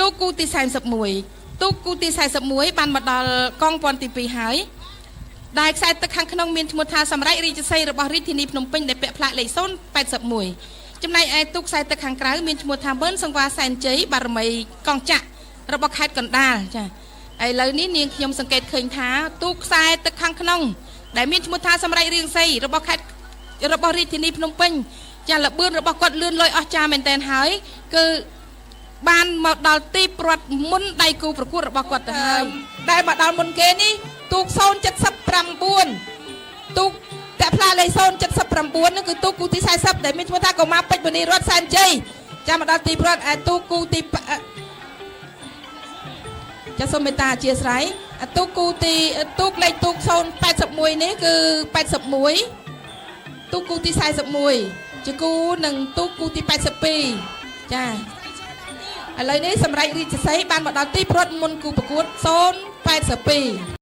ទូគូទី41ទូគូទី41បានមកដល់កងពាន់ទី2ហើយដែលខ្សែទឹកខាងក្នុងមានឈ្មោះថាសម្រេចរាជសីរបស់រាជធានីភ្នំពេញដែលពាក់ផ្លាកលេខ081ចំណែកឯទូខ្សែទឹកខាងក្រៅមានឈ្មោះថាម៉ឺនសង្វាសែនជ័យបារមីកងចាក់របស់ខេត្តកណ្ដាលចាឥឡូវនេះនាងខ្ញុំសង្កេតឃើញថាទូខ្សែទឹកខាងក្នុងដែលមានឈ្មោះថាសម្រេចរាជសីរបស់ខេត្តរបស់រាជធានីភ្នំពេញចាលបឿនរបស់គាត់លឿនលយអស្ចារ្យមែនទែនហើយគឺបានមកដល់ទីប្រវត្តិមុនដៃគូប្រកួតរបស់គាត់ទៅហើយដែលមកដល់មុនគេនេះទូក079ទូកតាផ្លាលេខ079នោះគឺទូកគូទី40ដែលមានឈ្មោះថាកុមារពេជ្រមនីរតសែនជ័យចាំមកដល់ទីប្រវត្តិឯទូកគូទីចាសូមមេត្តាអធិស្ឋានទូកគូទីទូកលេខទូក081នេះគឺ81ទូកគូទី41ជាគូនឹងទូកគូទី82ចាឥឡូវនេះសម្រេចរាជសីបានមកដល់ទីប្រវត្តិមុនគូប្រកួត082